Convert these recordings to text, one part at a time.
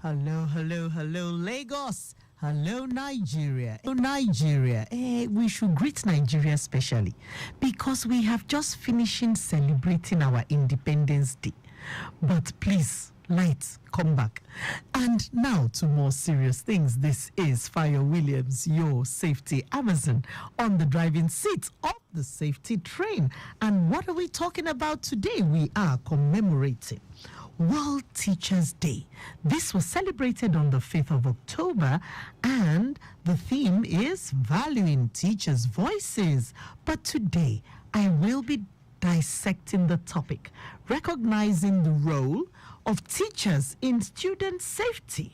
Hello, hello, hello, Lagos. Hello, Nigeria. Hello, Nigeria. We should greet Nigeria especially because we have just finishing celebrating our Independence Day. But please, lights, come back. And now to more serious things. This is Fayo Williams, your safety Amazon, on the driving seat of the safety train. And what are we talking about today? We are commemorating World Teachers' Day. This was celebrated on the 5th of October, and the theme is valuing teachers' voices. But today, I will be dissecting the topic, recognizing the role of teachers in student safety.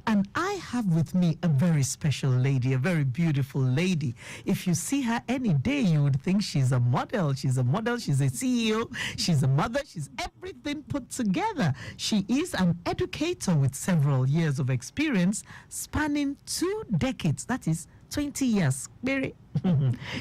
And I have with me a very special lady, a very beautiful lady. If you see her any day, you would think she's a model. She's a model, she's a CEO, she's a mother, she's everything put together. She is an educator with several years of experience, spanning 2 decades, that is 20 years. Mary.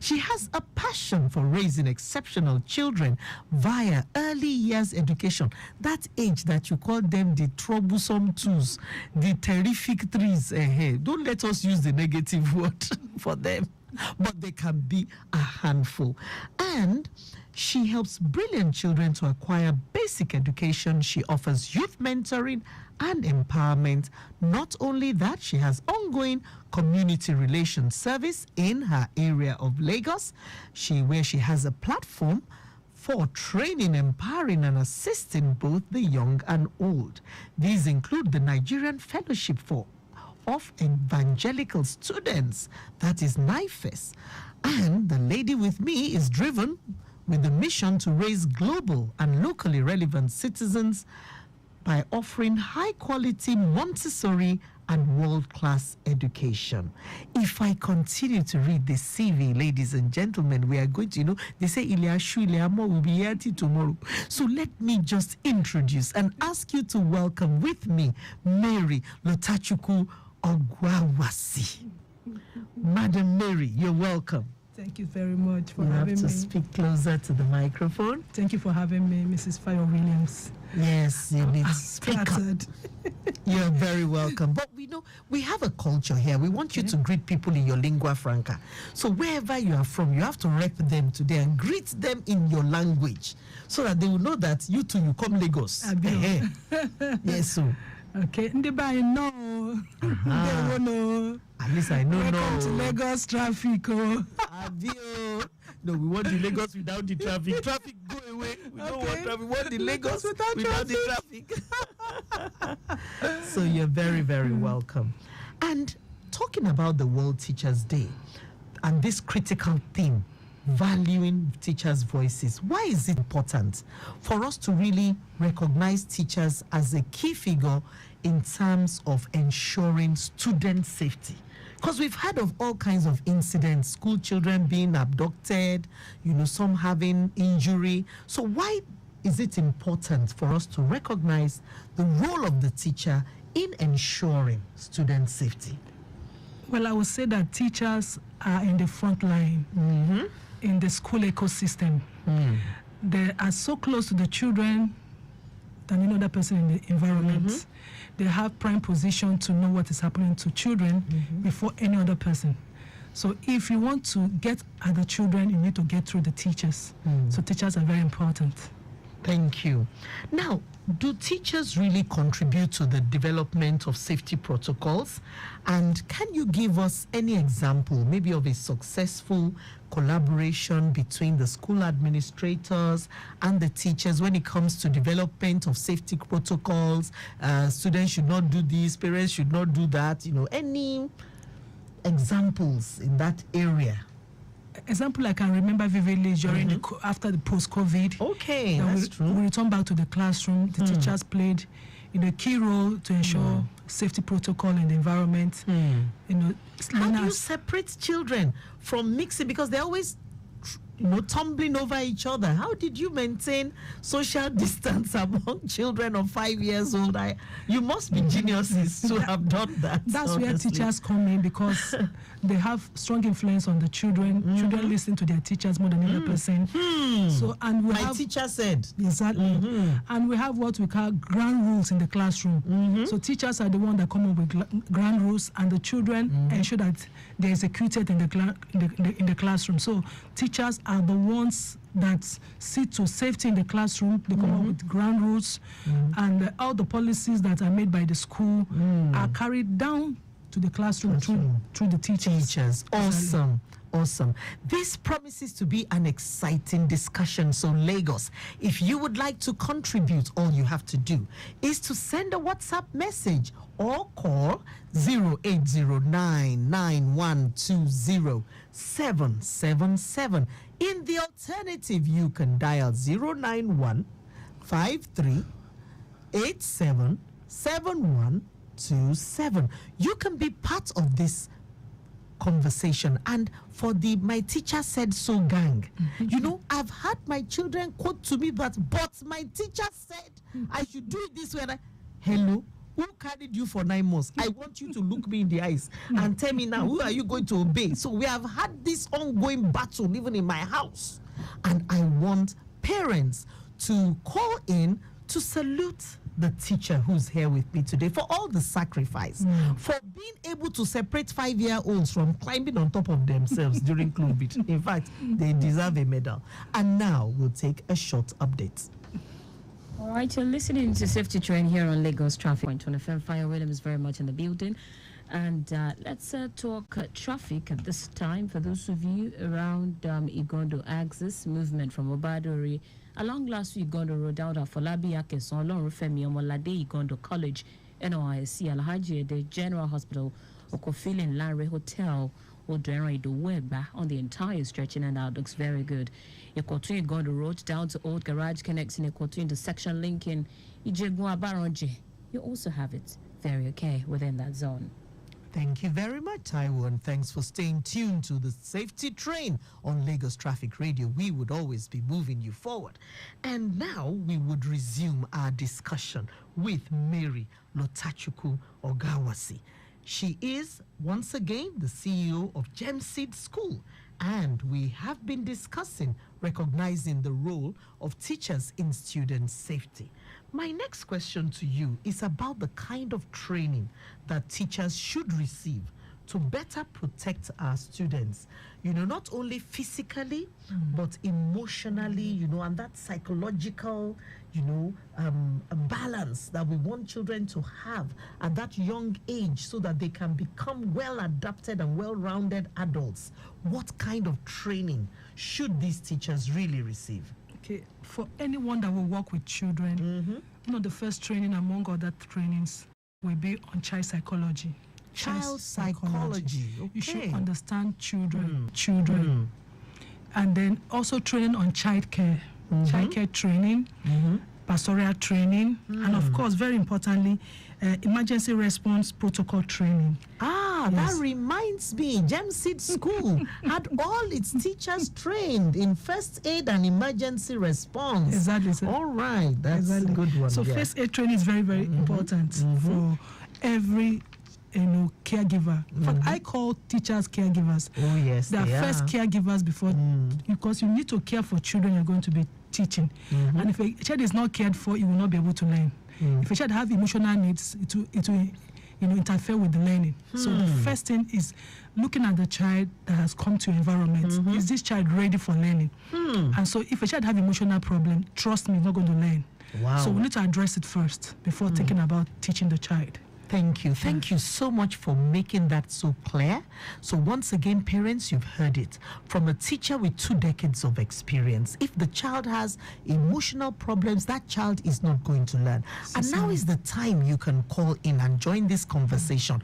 She has a passion for raising exceptional children via early years education. That age that you call them the troublesome twos, the terrific threes. Don't let us use the negative word for them, but they can be a handful. And she helps brilliant children to acquire basic education. She offers youth mentoring and empowerment. Not only that, she has ongoing community relations service in her area of Lagos, where she has a platform for training, empowering, and assisting both the young and old. These include the Nigerian Fellowship of Evangelical Students, that is NIFES. And the lady with me is driven with the mission to raise global and locally relevant citizens by offering high-quality Montessori and world-class education. If I continue to read this CV, ladies and gentlemen, we are going to, they say Iliashu Iliamo will be here till tomorrow. So let me just introduce and ask you to welcome with me Mary Lotachuku Ogwawasi. Madam Mary, you're welcome. Thank you very much for You having me. have to speak closer to the microphone. Thank you for having me, Mrs. Fayo Williams. Yes, you need to speak up. You're very welcome. But we have a culture here. We want you to greet people in your lingua franca. So wherever you are from, you have to rep them today and greet them in your language so that they will know that you too, you come Lagos. Yes, so. Okay, Ndeba, no. At least I know. Welcome to Lagos traffic. No, we want the Lagos without the traffic. Traffic, go away. We don't want traffic. We want the Lagos without the traffic. So you're very, very welcome. And talking about the World Teachers' Day and this critical theme, valuing teachers' voices, why is it important for us to really recognize teachers as a key figure in terms of ensuring student safety? Because we've heard of all kinds of incidents, school children being abducted, some having injury. So why is it important for us to recognize the role of the teacher in ensuring student safety? Well, I would say that teachers are in the front line in the school ecosystem. They are so close to the children than any other person in the environment. They have prime position to know what is happening to children before any other person. So if you want to get at the children, you need to get through the teachers. So teachers are very important. Thank you. Now, do teachers really contribute to the development of safety protocols? And can you give us any example, maybe of a successful collaboration between the school administrators and the teachers when it comes to development of safety protocols? Students should not do this, parents should not do that. Any examples in that area? Example I can remember vividly during after the post-COVID. Okay, that's true. We returned back to the classroom. The teachers played a key role to ensure safety protocol in the environment. How do you separate children from mixing? Because they're always tumbling over each other. How did you maintain social distance among children of 5 years old? You must be geniuses to have done that. That's honestly. where teachers come in, because they have strong influence on the children. Children listen to their teachers more than any other person. So, and my teacher said. Exactly. And we have what we call ground rules in the classroom. So teachers are the one that come up with ground rules, and the children ensure that they're executed in the classroom. So teachers are the ones that see to safety in the classroom. They come up with ground rules, and all the policies that are made by the school are carried down to the classroom through the teachers. Awesome. Awesome. This promises to be an exciting discussion. So Lagos, if you would like to contribute, all you have to do is to send a WhatsApp message or call 0809-9120-777. In the alternative, you can dial 091-53-87-7127. You can be part of this conversation. And for the My Teacher Said So gang, I've had my children quote to me that, but my teacher said I should do it this way. And hello, who carried you for 9 months? I want you to look me in the eyes and tell me now, who are you going to obey? So we have had this ongoing battle even in my house, and I want parents to call in to salute the teacher who's here with me today for all the sacrifice, for being able to separate 5-year-olds from climbing on top of themselves during COVID. In fact, they deserve a medal. And now we'll take a short update. All right, you're listening to Safety Train here on Lagos Traffic Point on FM. Fayo Williams very much in the building. And let's talk traffic at this time. For those of you around Igondo axis, movement from Obadori along last week Igondo Road out of Folabi Akeson, Olorunfemi Omolade Igondo College, NYSC, Alhaji, the General Hospital, Okofilin Lanre Hotel, Odoran Idowegba on the entire stretch, and that looks very good. Ikotun Igondo Road down to Old Garage connecting Ikotun the section linking Ijegun Abaronje. You also have it very okay within that zone. Thank you very much, Taiwo, and thanks for staying tuned to the Safety Train on Lagos Traffic Radio. We would always be moving you forward. And now we would resume our discussion with Mary Lotachuku Ogawasi. She is, once again, the CEO of Gemseed School, and we have been discussing recognizing the role of teachers in student safety. My next question to you is about the kind of training that teachers should receive to better protect our students, not only physically, but emotionally, and that psychological, a balance that we want children to have at that young age so that they can become well-adapted and well-rounded adults. What kind of training should these teachers really receive? Okay, for anyone that will work with children, the first training among other trainings will be on child psychology. Child psychology. Okay. You should understand children. And then also training on child care training, pastoral training, and of course, very importantly, emergency response protocol training. That reminds me, Gemseed School had all its teachers trained in first aid and emergency response. Exactly. So all right, that's a good one. So first aid training is very, very important for every caregiver. In fact, I call teachers caregivers. Oh yes, they are first caregivers before, because you need to care for children you're going to be teaching. And if a child is not cared for, you will not be able to learn. If a child have emotional needs, it will interfere with the learning. So the first thing is looking at the child that has come to your environment. Is this child ready for learning? And so if a child have emotional problem, trust me, he's not going to learn. Wow. So we need to address it first before thinking about teaching the child. Thank you. Thank you so much for making that so clear. So once again, parents, you've heard it from a teacher with 2 decades of experience. If the child has emotional problems, that child is not going to learn. And now is the time you can call in and join this conversation.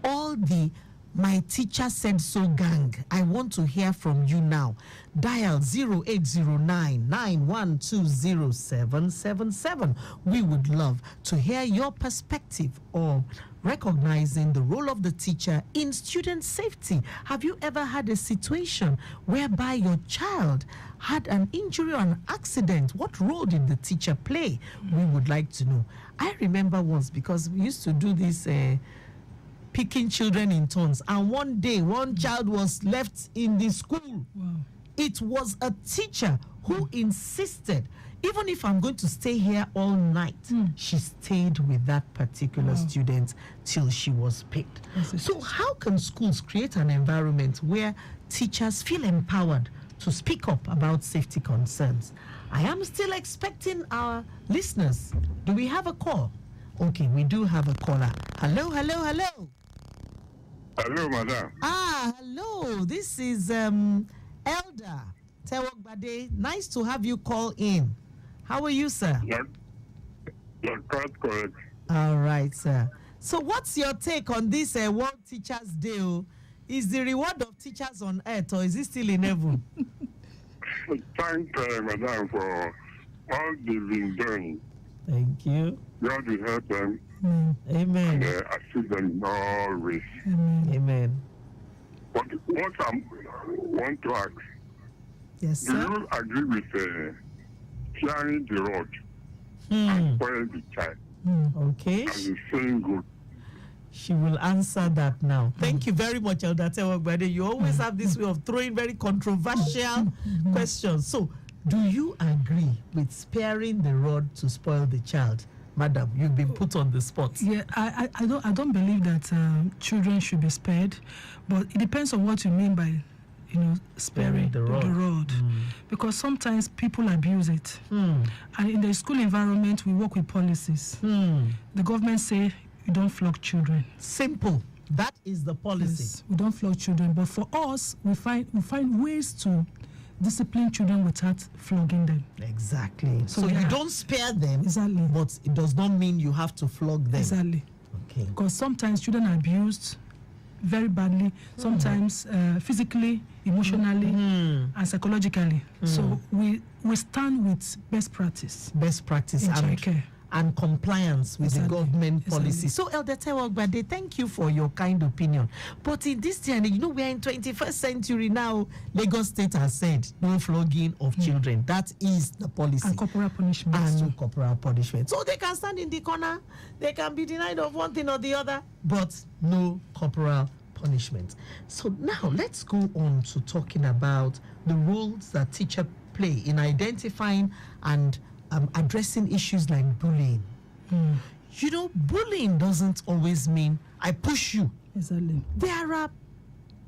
All the My teacher said so, gang. I want to hear from you now. Dial 0809-9120777. We would love to hear your perspective on recognizing the role of the teacher in student safety. Have you ever had a situation whereby your child had an injury or an accident? What role did the teacher play? We would like to know. I remember once, because we used to do this picking children in turns, and one day one child was left in the school. Wow. It was a teacher who insisted, even if I'm going to stay here all night, she stayed with that particular student till she was picked. So how can schools create an environment where teachers feel empowered to speak up about safety concerns? I am still expecting our listeners. Do we have a call? Okay, we do have a caller. Hello. Hello, madam. Hello. This is Elder Tewogbade. Nice to have you call in. How are you, sir? You're quite correct. All right, sir. So what's your take on this World Teachers Day? Is the reward of teachers on earth, or is it still in heaven? Thank madam, for all they've been doing. Thank you. God will help them Amen. and assist them in all ways. Amen. But what I want to ask, Yes, do sir. you agree with carrying the rod and spoil the child? Okay. And the saying good. She will answer that now. Thank you very much, Elder Tewogbade. You always have this way of throwing very controversial questions. So, do you agree with sparing the rod to spoil the child? Madam, you've been put on the spot. Yeah, I don't believe that children should be spared, but it depends on what you mean by, sparing the rod. Because sometimes people abuse it. And in the school environment, we work with policies. The government say you don't flog children. Simple. That is the policy. Yes, we don't flog children, but for us, we find ways to discipline children without flogging them. Exactly. So yeah. you don't spare them, Exactly. but it does not mean you have to flog them. Exactly. Okay. Because sometimes children are abused very badly, sometimes physically, emotionally, and psychologically. So we stand with best practice. Best practice in and, childcare. and compliance with Exactly. the government policy. Exactly. So, Elder Tewogbade, thank you for your kind opinion. But in this day and age, we are in 21st century now. Lagos State has said no flogging of children. That is the policy. And corporal punishment. And corporal punishment. So they can stand in the corner, they can be denied of one thing or the other, but no corporal punishment. So now let's go on to talking about the roles that teachers play in identifying and addressing issues like bullying. Bullying doesn't always mean I push you. Exactly. There are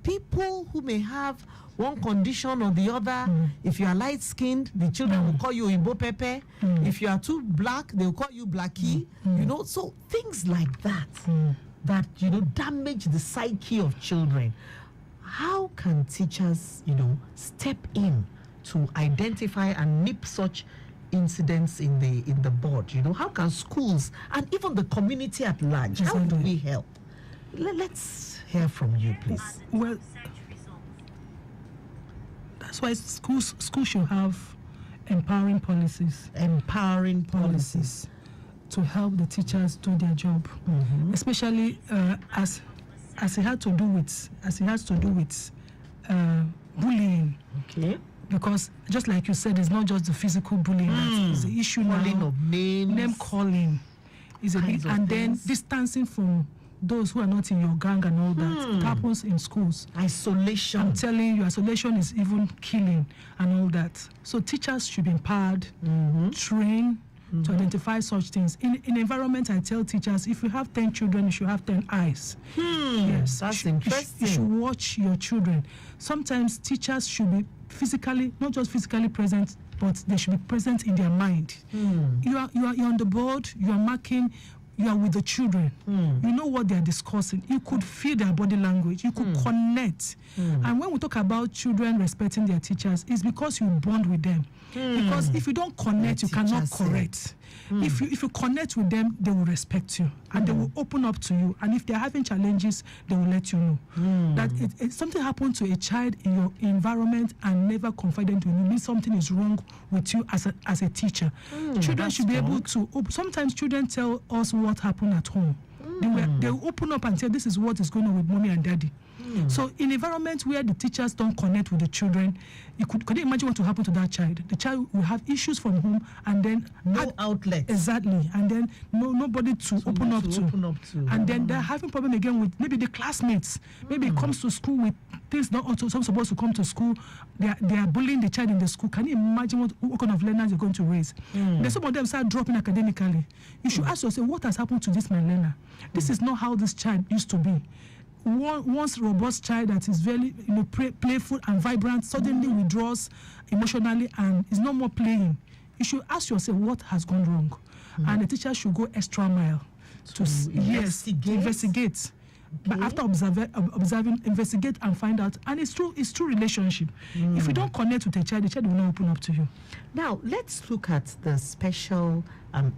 people who may have one condition or the other. If you are light-skinned, the children will call you Imbo Pepe. If you are too black, they'll call you Blackie. So things like that, that, damage the psyche of children. How can teachers, step in to identify and nip such incidents in the bud? How can schools and even the community at large, how do we help? Let's hear from you, please. Well, that's why schools should have empowering policies. Empowering policies to help the teachers do their job, especially as it has to do with bullying. Okay. Because just like you said, it's not just the physical bullying. It's the issue Calling now. of names. Name calling is a big, and then distancing from those who are not in your gang and all that. It happens in schools. Isolation. I'm telling you, isolation is even killing and all that. So teachers should be empowered, trained to identify such things. In environment, I tell teachers, if you have 10 children, you should have 10 eyes. Yes, That's you interesting. should watch your children. Sometimes teachers should be not just physically present, but they should be present in their mind. You're on the board, you are marking you are with the children. You know what they are discussing. You could feel their body language. You could connect. And when we talk about children respecting their teachers, it's because you bond with them. Because if you don't connect, you cannot correct. If you connect with them, they will respect you and they will open up to you. And if they're having challenges, they will let you know. That if something happened to a child in your environment and never confided in you, means something is wrong with you as a teacher. Children should be able to. Sometimes children tell us what happened at home. They will open up and say, this is what is going on with mommy and daddy. So in environments where the teachers don't connect with the children, could you imagine what will happen to that child? The child will have issues from home and then no outlet. Exactly. And then nobody to open up to. And then they're having problem again with maybe the classmates. Maybe it comes to school with things not also some supposed to come to school. They are bullying the child in the school. Can you imagine what kind of learners you're going to raise? Then some of them start dropping academically. You should ask yourself, what has happened to this my learner? This is not how this child used to be. Once robust child that is very playful and vibrant suddenly withdraws emotionally and is no more playing. You should ask yourself what has gone wrong, and the teacher should go extra mile to investigate. But after observing, investigate and find out. And it's true relationship. If you don't connect with the child will not open up to you. Now let's look at the special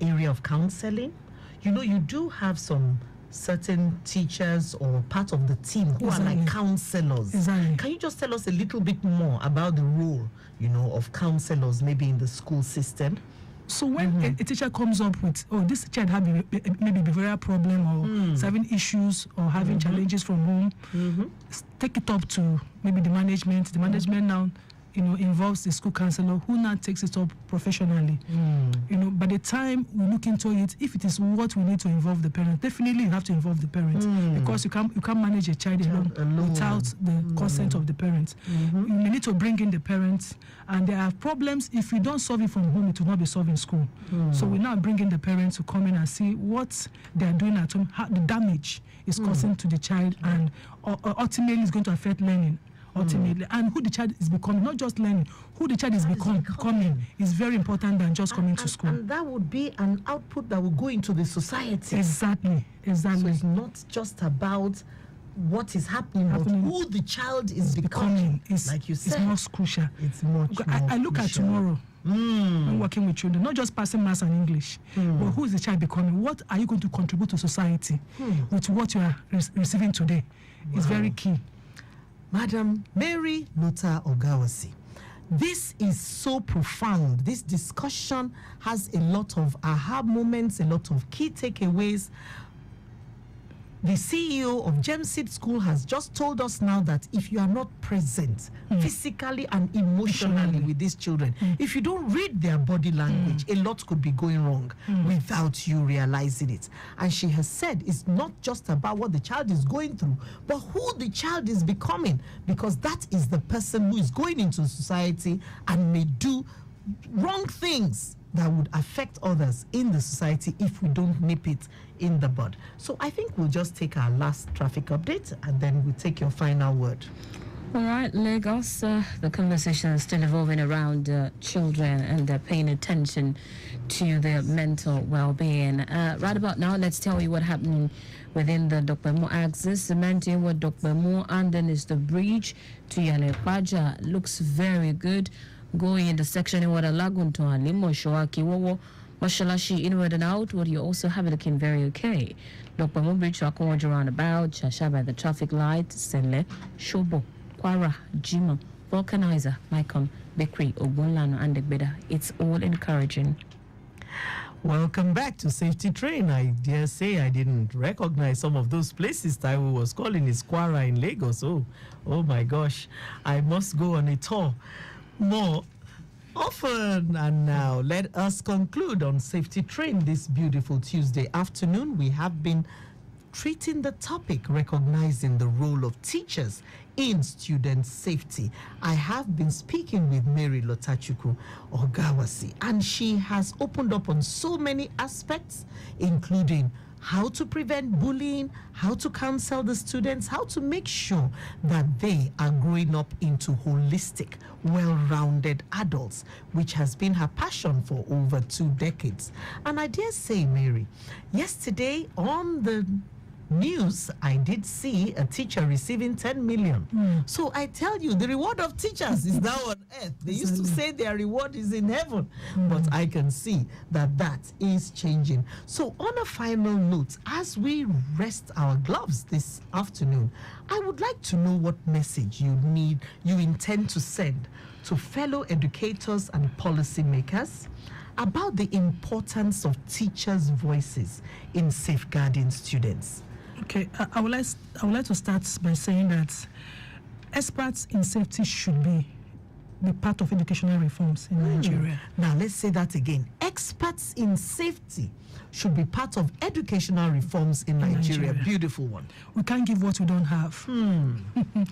area of counseling. You do have some certain teachers or part of the team who are like counselors. Exactly. Can you just tell us a little bit more about the role, of counselors maybe in the school system? So when a teacher comes up with, this child have maybe behavioral problem or is having issues or having challenges from home, take it up to maybe the management. The management now involves the school counselor who now takes it up professionally. By the time we look into it, if it is what we need to involve the parents, definitely you have to involve the parents because you can't manage a child alone without the consent of the parents. You may need to bring in the parents, and there are problems. If you don't solve it from home, it will not be solved in school. So we now bring in the parents to come in and see what they are doing at home, how the damage is causing to the child, and ultimately it's going to affect learning. Ultimately, and who the child is becoming, not just learning, who the child is becoming is very important than just coming to school. And that would be an output that will go into the society. Exactly. So it's not just about what is happening, but who the child is becoming. Is, like you said, it's most crucial. It's much more I look at tomorrow when working with children, not just passing maths and English, but who is the child becoming? What are you going to contribute to society with what you are receiving today? It's very key. Madam Mary Lota Ogawasi, this is so profound. This discussion has a lot of aha moments, a lot of key takeaways. The CEO of Gemseed School has just told us now that if you are not present physically and emotionally with these children, if you don't read their body language, a lot could be going wrong without you realizing it. And she has said it's not just about what the child is going through, but who the child is becoming, because that is the person who is going into society and may do wrong things that would affect others in the society if we don't nip it in the bud. So I think we'll just take our last traffic update and then we'll take your final word. All right, Lagos, the conversation is still evolving around children and paying attention to their mental well-being. Right about now, let's tell you what happened within the Dokpemo axis. Cementing with Dokpemo, and then is the bridge to Yanekwaja. Looks very good. Going in the section in Wadalagun to Alimo, Shoaki, Wowo, Mashalashi, inward and outward, you also have it looking very okay. Dokpemo Bridge to Akonwaja roundabout, Shasha by the traffic light, Senle, Shobo, Kwara, Jima, Vulcanizer, Micon, Bakery, Ogunlano, and Egbeda. It's all encouraging. Welcome back to Safety Train. I dare say I didn't recognize some of those places Taiwo was calling is Kwara in Lagos. Oh my gosh. I must go on a tour more often. And now let us conclude on Safety Train this beautiful Tuesday afternoon. We have been treating the topic, recognizing the role of teachers in student safety. I have been speaking with Mary Lotachuku Ogawasi, and she has opened up on so many aspects, including how to prevent bullying, how to counsel the students, how to make sure that they are growing up into holistic, well-rounded adults, which has been her passion for over 2 decades. And I dare say, Mary, yesterday on the news, I did see a teacher receiving 10 million. So I tell you, the reward of teachers is now on earth. They used to say their reward is in heaven, but I can see that that is changing. So on a final note, as we rest our gloves this afternoon, I would like to know what message you intend to send to fellow educators and policymakers about the importance of teachers' voices in safeguarding students. Okay, I would like to start by saying that experts in safety should be part of educational reforms in Nigeria. Now, let's say that again. Experts in safety should be part of educational reforms in Nigeria. Beautiful one. We can't give what we don't have. And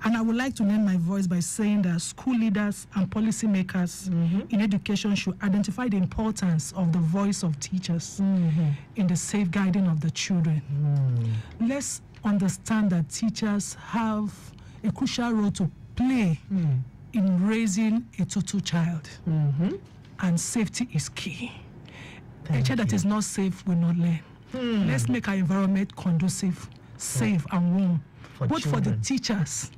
I would like to lend my voice by saying that school leaders and policymakers in education should identify the importance of the voice of teachers in the safeguarding of the children. Let's understand that teachers have a crucial role to play in raising a total child. And safety is key. A child that is not safe will not learn. Let's make our environment conducive, safe, and warm, both for the teachers